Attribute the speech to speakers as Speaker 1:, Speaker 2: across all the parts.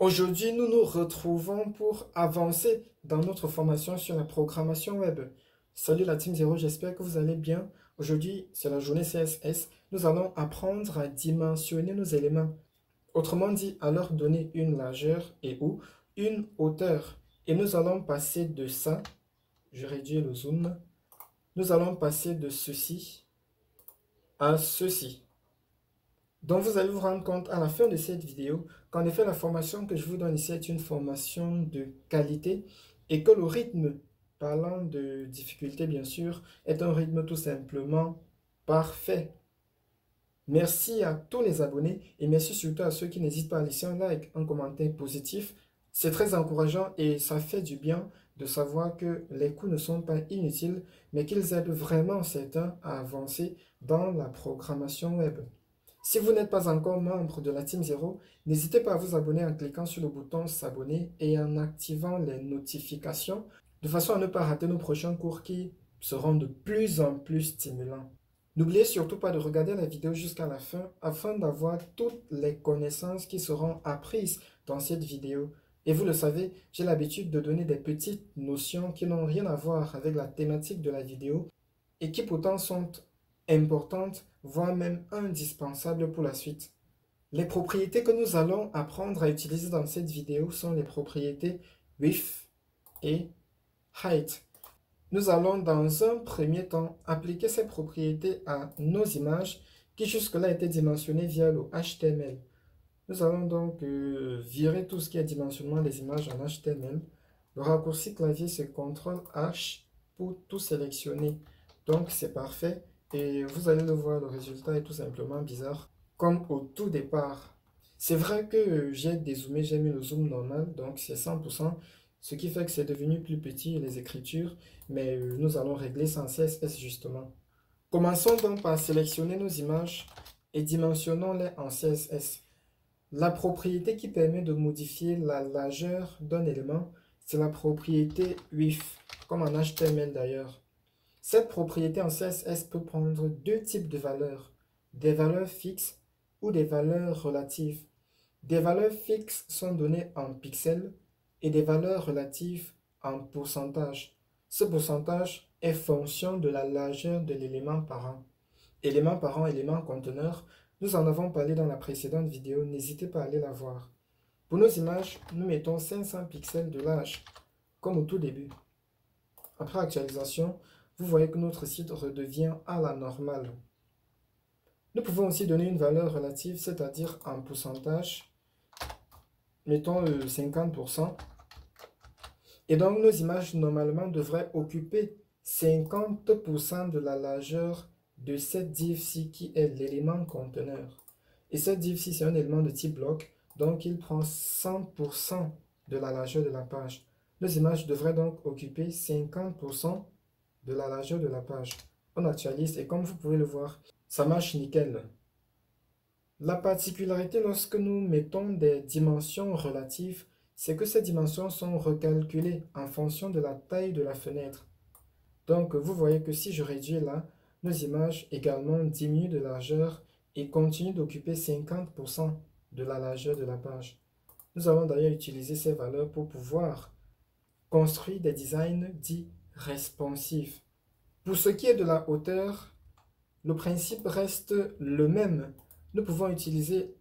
Speaker 1: Aujourd'hui, nous nous retrouvons pour avancer dans notre formation sur la programmation web. Salut la Team Zero, j'espère que vous allez bien. Aujourd'hui, c'est la journée CSS. Nous allons apprendre à dimensionner nos éléments. Autrement dit, à leur donner une largeur et ou une hauteur. Et nous allons passer de ça, je réduis le zoom, nous allons passer de ceci à ceci. Donc, vous allez vous rendre compte à la fin de cette vidéo qu'en effet, la formation que je vous donne ici est une formation de qualité et que le rythme, parlant de difficulté bien sûr, est un rythme tout simplement parfait. Merci à tous les abonnés et merci surtout à ceux qui n'hésitent pas à laisser un like, un commentaire positif. C'est très encourageant et ça fait du bien de savoir que les coûts ne sont pas inutiles, mais qu'ils aident vraiment certains à avancer dans la programmation web. Si vous n'êtes pas encore membre de la Team Zero, n'hésitez pas à vous abonner en cliquant sur le bouton s'abonner et en activant les notifications de façon à ne pas rater nos prochains cours qui seront de plus en plus stimulants. N'oubliez surtout pas de regarder la vidéo jusqu'à la fin afin d'avoir toutes les connaissances qui seront apprises dans cette vidéo. Et vous le savez, j'ai l'habitude de donner des petites notions qui n'ont rien à voir avec la thématique de la vidéo et qui pourtant sont importantes, voire même indispensables pour la suite. Les propriétés que nous allons apprendre à utiliser dans cette vidéo sont les propriétés width et height. Nous allons dans un premier temps appliquer ces propriétés à nos images qui jusque-là étaient dimensionnées via le HTML. Nous allons donc virer tout ce qui est dimensionnement des images en HTML. Le raccourci clavier c'est CTRL-H pour tout sélectionner. Donc c'est parfait et vous allez le voir, le résultat est tout simplement bizarre comme au tout départ. C'est vrai que j'ai dézoomé, j'ai mis le zoom normal, donc c'est 100%, ce qui fait que c'est devenu plus petit les écritures, mais nous allons régler ça en CSS justement. Commençons donc par sélectionner nos images et dimensionnons-les en CSS. La propriété qui permet de modifier la largeur d'un élément, c'est la propriété width, comme en HTML d'ailleurs. Cette propriété en CSS peut prendre deux types de valeurs, des valeurs fixes ou des valeurs relatives. Des valeurs fixes sont données en pixels et des valeurs relatives en pourcentage. Ce pourcentage est fonction de la largeur de l'élément parent. Élément parent, élément conteneur, nous en avons parlé dans la précédente vidéo, n'hésitez pas à aller la voir. Pour nos images, nous mettons 500 pixels de large, comme au tout début. Après actualisation, vous voyez que notre site redevient à la normale. Nous pouvons aussi donner une valeur relative, c'est-à-dire en pourcentage. Mettons 50%. Et donc nos images normalement devraient occuper 50% de la largeur de cette div-ci qui est l'élément conteneur. Et cette div-ci c'est un élément de type bloc, donc il prend 100% de la largeur de la page. Nos images devraient donc occuper 50% de la largeur de la page. On actualise et comme vous pouvez le voir, ça marche nickel. La particularité lorsque nous mettons des dimensions relatives, c'est que ces dimensions sont recalculées en fonction de la taille de la fenêtre. Donc vous voyez que si je réduis là, nos images également diminuent de largeur et continuent d'occuper 50% de la largeur de la page. Nous allons d'ailleurs utiliser ces valeurs pour pouvoir construire des designs dits responsifs. Pour ce qui est de la hauteur, le principe reste le même. Nous pouvons utiliser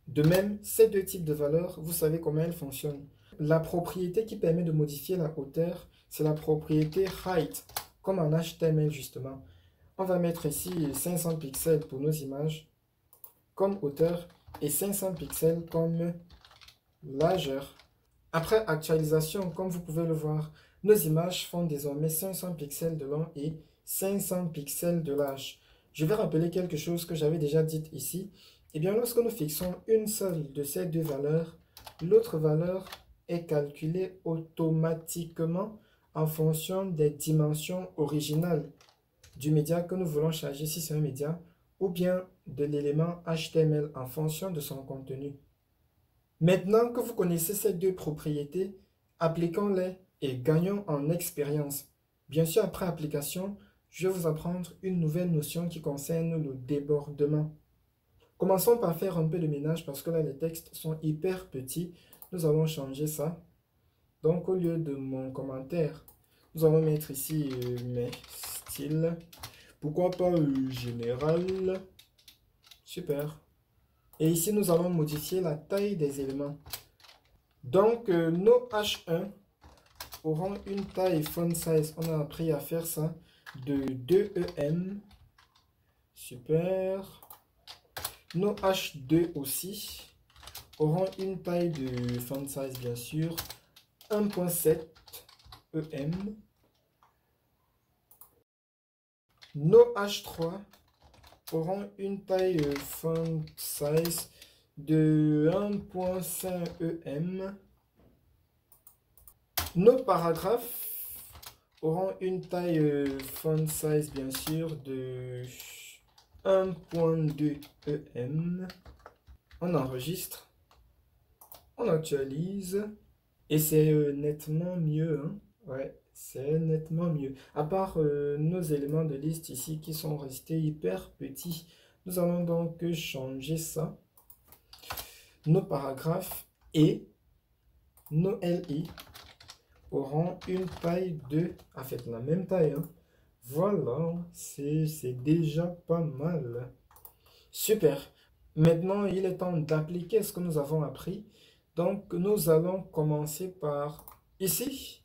Speaker 1: de même ces deux types de valeurs. Vous savez comment elles fonctionnent. La propriété qui permet de modifier la hauteur, c'est la propriété height, comme en HTML justement. On va mettre ici 500 pixels pour nos images comme hauteur et 500 pixels comme largeur. Après actualisation, comme vous pouvez le voir, nos images font désormais 500 pixels de long et 500 pixels de large. Je vais rappeler quelque chose que j'avais déjà dit ici. Eh bien, lorsque nous fixons une seule de ces deux valeurs, l'autre valeur est calculée automatiquement en fonction des dimensions originales du média que nous voulons charger si c'est un média, ou bien de l'élément HTML en fonction de son contenu. Maintenant que vous connaissez ces deux propriétés, appliquons-les et gagnons en expérience. Bien sûr, après application, je vais vous apprendre une nouvelle notion qui concerne le débordement. Commençons par faire un peu de ménage parce que là, les textes sont hyper petits. nous allons changer ça. Donc, au lieu de mon commentaire, nous allons mettre ici mes styles. Pourquoi pas général? Super. Et ici, nous allons modifier la taille des éléments. Donc, nos H1 auront une taille font size. On a appris à faire ça de 2 EM. Super. Nos H2 aussi auront une taille de font size, bien sûr, 1.7 EM. Nos H3 auront une taille font size de 1.5 EM. Nos paragraphes auront une taille font size, bien sûr, de 1.2 EM. On enregistre, on actualise et c'est nettement mieux, hein? Ouais, c'est nettement mieux. À part nos éléments de liste ici qui sont restés hyper petits, nous allons donc changer ça. Nos paragraphes et nos LI auront une taille de, en fait, la même taille, hein. Voilà, c'est déjà pas mal. Super. Maintenant, il est temps d'appliquer ce que nous avons appris. Donc, nous allons commencer par ici.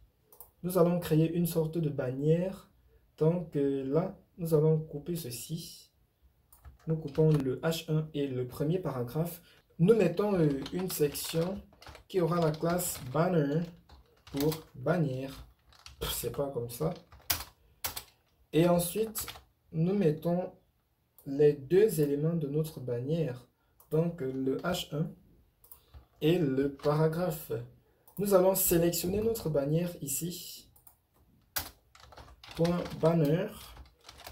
Speaker 1: Nous allons créer une sorte de bannière. Donc là, nous allons couper ceci. Nous coupons le H1 et le premier paragraphe. Nous mettons une section qui aura la classe banner pour bannière. C'est pas comme ça. Et ensuite, nous mettons les deux éléments de notre bannière. Donc le H1 et le paragraphe. Nous allons sélectionner notre bannière ici. Point banner.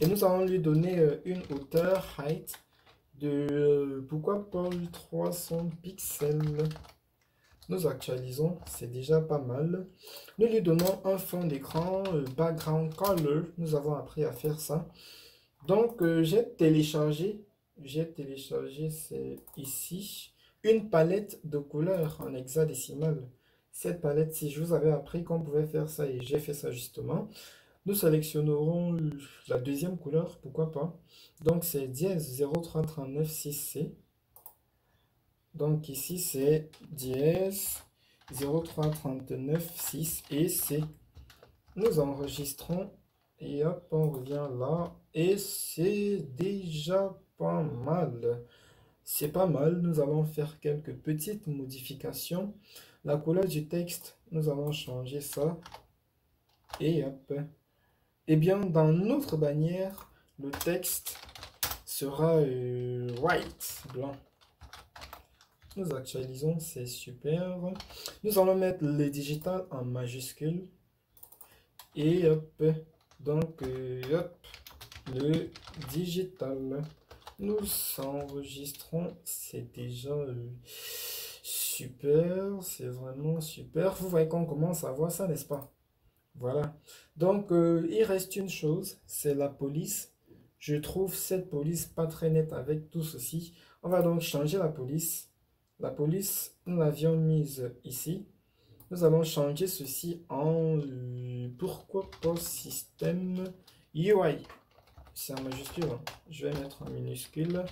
Speaker 1: Et nous allons lui donner une hauteur height de pourquoi pas 300 pixels. Nous actualisons, c'est déjà pas mal. Nous lui donnons un fond d'écran, background color. Nous avons appris à faire ça. Donc, j'ai téléchargé, c'est ici, une palette de couleurs en hexadécimal. Cette palette-ci, je vous avais appris qu'on pouvait faire ça et j'ai fait ça justement. Nous sélectionnerons la deuxième couleur, pourquoi pas. Donc, c'est dièse 03396C. Donc, ici, c'est dièse 03396 et C. Nous enregistrons. Et hop, on revient là. Et c'est déjà pas mal. C'est pas mal. Nous allons faire quelques petites modifications. La couleur du texte, nous allons changer ça. Et hop. Et bien, dans notre bannière, le texte sera white, blanc. Nous actualisons, c'est super. Nous allons mettre le digital en majuscule. Et hop. Donc, hop, le digital. Nous enregistrons, c'est déjà super, c'est vraiment super. Vous voyez qu'on commence à voir ça, n'est-ce pas? Voilà. Donc, il reste une chose, c'est la police. Je trouve cette police pas très nette avec tout ceci. On va donc changer la police. La police, nous l'avions mise ici. Nous allons changer ceci en pourquoi pas système UI. C'est en majuscule, hein. Je vais mettre en minuscule.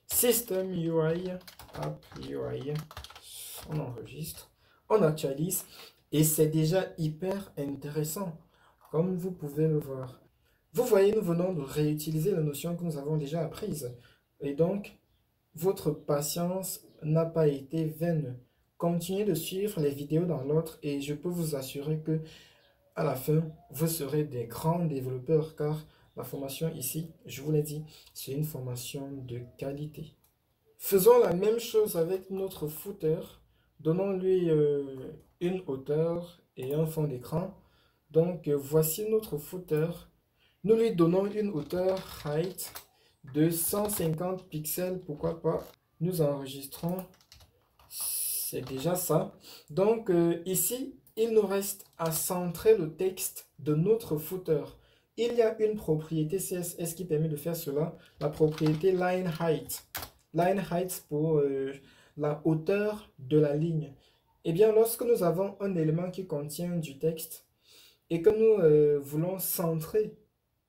Speaker 1: Système UI, app UI. On enregistre, on actualise et c'est déjà hyper intéressant, comme vous pouvez le voir. Vous voyez, nous venons de réutiliser la notion que nous avons déjà apprise. Et donc, votre patience n'a pas été vaine. Continuez de suivre les vidéos dans l'autre et je peux vous assurer que à la fin, vous serez des grands développeurs car la formation ici, je vous l'ai dit, c'est une formation de qualité. Faisons la même chose avec notre footer. Donnons-lui une hauteur et un fond d'écran. Donc, voici notre footer. Nous lui donnons une hauteur height de 150 pixels, pourquoi pas. Nous enregistrons. C'est déjà ça. Donc ici, il nous reste à centrer le texte de notre footer. Il y a une propriété CSS qui permet de faire cela, la propriété line height. Line height pour la hauteur de la ligne. Eh bien, lorsque nous avons un élément qui contient du texte et que nous voulons centrer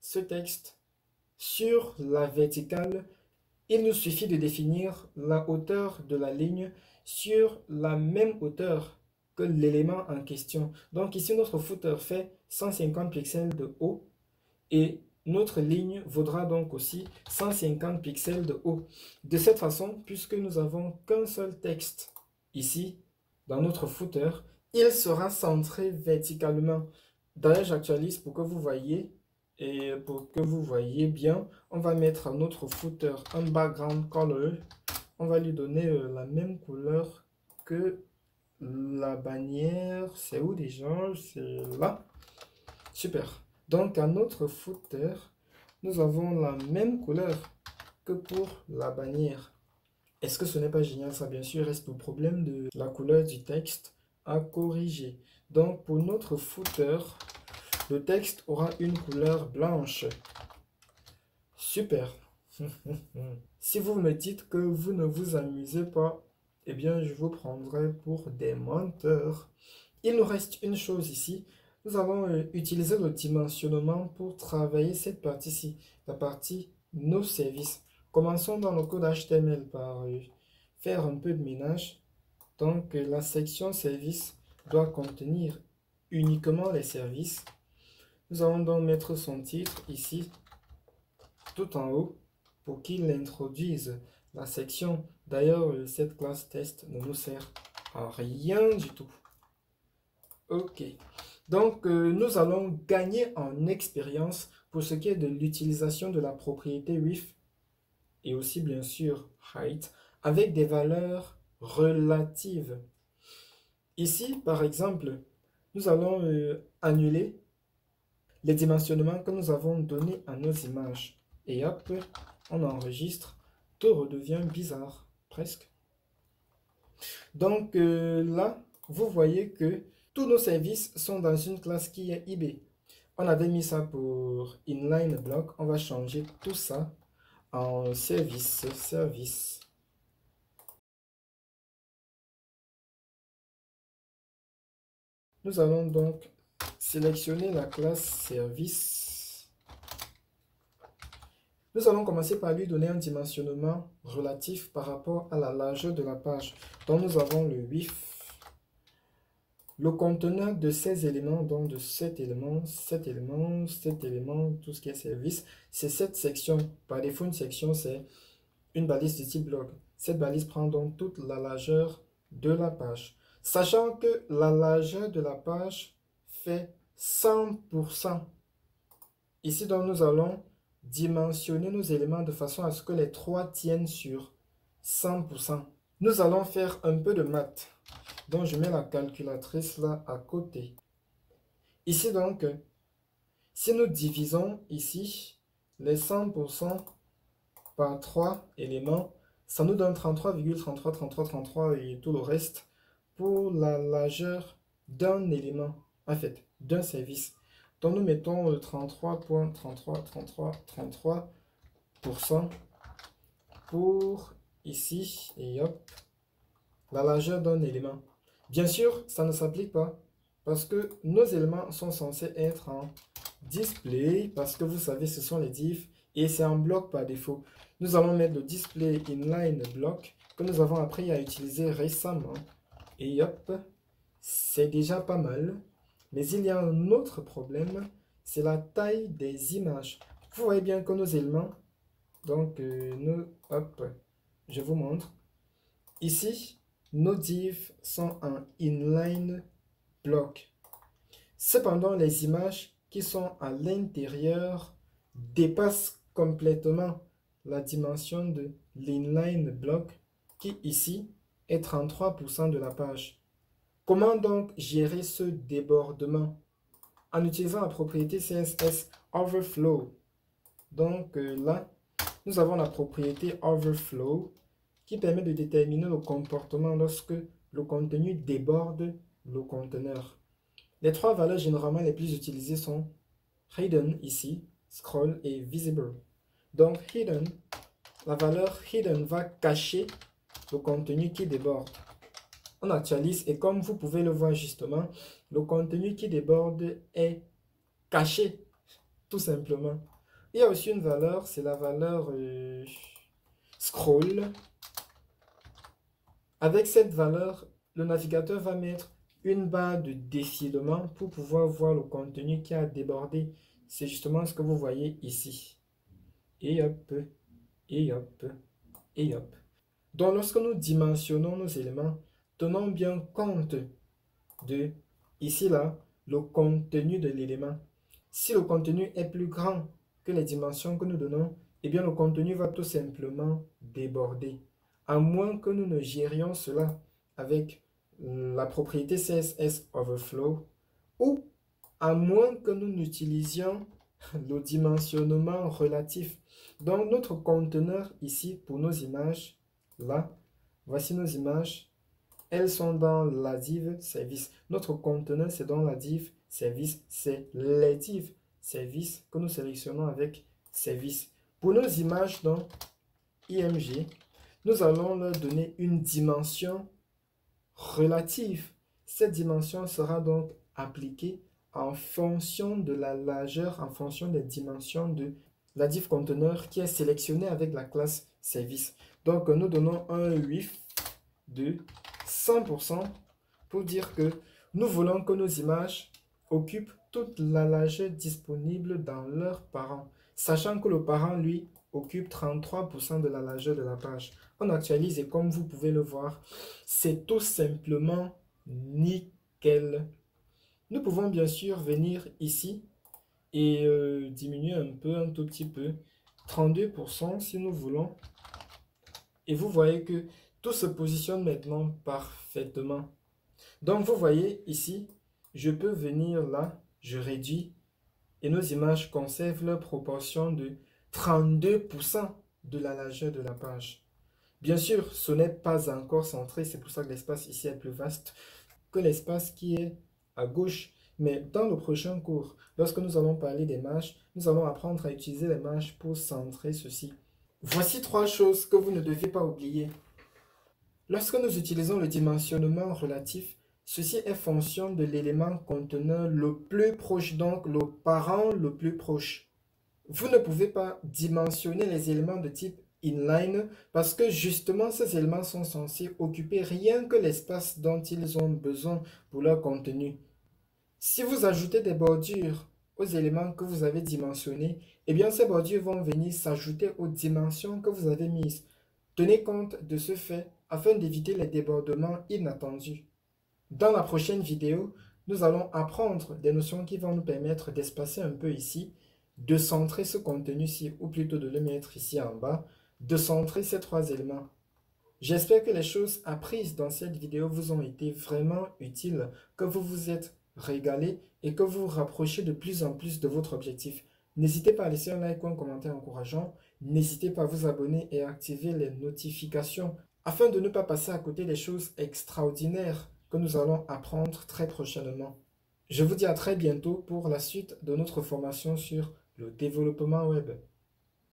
Speaker 1: ce texte sur la verticale, il nous suffit de définir la hauteur de la ligne sur la même hauteur que l'élément en question. Donc ici, notre footer fait 150 pixels de haut et notre ligne vaudra donc aussi 150 pixels de haut. De cette façon, puisque nous n'avons qu'un seul texte ici, dans notre footer, il sera centré verticalement. D'ailleurs, j'actualise pour que vous voyez et pour que vous voyez bien. On va mettre à notre footer un background color. On va lui donner la même couleur que la bannière. C'est où déjà? C'est là. Super. Donc, à notre footer, nous avons la même couleur que pour la bannière. Est-ce que ce n'est pas génial ça? Bien sûr, il reste le problème de la couleur du texte à corriger. Donc, pour notre footer, le texte aura une couleur blanche. Super. Si vous me dites que vous ne vous amusez pas, eh bien, je vous prendrai pour des menteurs. Il nous reste une chose ici. Nous allons utiliser le dimensionnement pour travailler cette partie-ci, la partie nos services. Commençons dans le code HTML par faire un peu de ménage. Donc, la section services doit contenir uniquement les services. Nous allons donc mettre son titre ici, tout en haut, pour qu'il introduise la section. D'ailleurs, cette classe test ne nous sert à rien du tout. Ok. Donc, nous allons gagner en expérience pour ce qui est de l'utilisation de la propriété width et aussi, bien sûr, height avec des valeurs relatives. Ici, par exemple, nous allons annuler les dimensionnements que nous avons donnés à nos images. Et hop, on enregistre. Tout redevient bizarre, presque. Donc là, vous voyez que tous nos services sont dans une classe qui est IB. On avait mis ça pour inline block. On va changer tout ça en service. Nous allons donc sélectionner la classe service. Nous allons commencer par lui donner un dimensionnement relatif par rapport à la largeur de la page. Donc nous avons le width. Le conteneur de ces éléments, donc de cet élément, tout ce qui est service, c'est cette section. Par défaut, une section, c'est une balise de type bloc. Cette balise prend donc toute la largeur de la page. Sachant que la largeur de la page fait 100%. Ici, donc, nous allons dimensionner nos éléments de façon à ce que les trois tiennent sur 100%. Nous allons faire un peu de maths. Donc, je mets la calculatrice là à côté. Ici, donc, si nous divisons ici les 100% par 3 éléments, ça nous donne 33,3333 et tout le reste pour la largeur d'un élément, en fait, d'un service. Donc, nous mettons 33,3333% pour ici et hop, la largeur d'un élément. Bien sûr, ça ne s'applique pas parce que nos éléments sont censés être en display parce que vous savez, ce sont les diffs et c'est en bloc par défaut. Nous allons mettre le display inline block que nous avons appris à utiliser récemment. Et hop, c'est déjà pas mal. Mais il y a un autre problème, c'est la taille des images. Vous voyez bien que nos éléments, donc hop, je vous montre. Ici, nos divs sont en inline block. Cependant, les images qui sont à l'intérieur dépassent complètement la dimension de l'inline block qui ici est 33% de la page. Comment donc gérer ce débordement? En utilisant la propriété CSS Overflow. Donc là, nous avons la propriété Overflow qui permet de déterminer le comportement lorsque le contenu déborde le conteneur. Les trois valeurs généralement les plus utilisées sont hidden ici, scroll et visible. Donc hidden, la valeur hidden va cacher le contenu qui déborde. On actualise et comme vous pouvez le voir justement, le contenu qui déborde est caché, tout simplement. Il y a aussi une valeur, c'est la valeur scroll. Avec cette valeur, le navigateur va mettre une barre de défilement pour pouvoir voir le contenu qui a débordé. C'est justement ce que vous voyez ici. Et hop, et hop, et hop. Donc, lorsque nous dimensionnons nos éléments, tenons bien compte de, ici, là, le contenu de l'élément. Si le contenu est plus grand que les dimensions que nous donnons, eh bien, le contenu va tout simplement déborder. À moins que nous ne gérions cela avec la propriété CSS Overflow ou à moins que nous n'utilisions le dimensionnement relatif. Donc, notre conteneur ici pour nos images, là, voici nos images. Elles sont dans la div service. Notre conteneur, c'est dans la div service. C'est les div service que nous sélectionnons avec service. Pour nos images dans IMG, nous allons leur donner une dimension relative. Cette dimension sera donc appliquée en fonction de la largeur, en fonction des dimensions de la div conteneur qui est sélectionnée avec la classe service. Donc, nous donnons un width de 100% pour dire que nous voulons que nos images occupent toute la largeur disponible dans leur parent, sachant que le parent, lui, occupe 33% de la largeur de la page. On actualise et comme vous pouvez le voir, c'est tout simplement nickel. Nous pouvons bien sûr venir ici et diminuer un tout petit peu, 32% si nous voulons. Et vous voyez que tout se positionne maintenant parfaitement. Donc vous voyez ici, je peux venir là, je réduis et nos images conservent leur proportion de 32% de la largeur de la page. Bien sûr, ce n'est pas encore centré, c'est pour ça que l'espace ici est plus vaste que l'espace qui est à gauche. Mais dans le prochain cours, lorsque nous allons parler des marges, nous allons apprendre à utiliser les marges pour centrer ceci. Voici 3 choses que vous ne devez pas oublier. Lorsque nous utilisons le dimensionnement relatif, ceci est fonction de l'élément conteneur le plus proche, donc le parent le plus proche. Vous ne pouvez pas dimensionner les éléments de type inline parce que justement ces éléments sont censés occuper rien que l'espace dont ils ont besoin pour leur contenu. Si vous ajoutez des bordures aux éléments que vous avez dimensionnés, eh bien ces bordures vont venir s'ajouter aux dimensions que vous avez mises. Tenez compte de ce fait afin d'éviter les débordements inattendus. Dans la prochaine vidéo, nous allons apprendre des notions qui vont nous permettre d'espacer un peu ici, de centrer ce contenu-ci, ou plutôt de le mettre ici en bas, de centrer ces 3 éléments. J'espère que les choses apprises dans cette vidéo vous ont été vraiment utiles, que vous vous êtes régalé et que vous vous rapprochez de plus en plus de votre objectif. N'hésitez pas à laisser un like ou un commentaire encourageant. N'hésitez pas à vous abonner et à activer les notifications afin de ne pas passer à côté des choses extraordinaires que nous allons apprendre très prochainement. Je vous dis à très bientôt pour la suite de notre formation sur le développement web.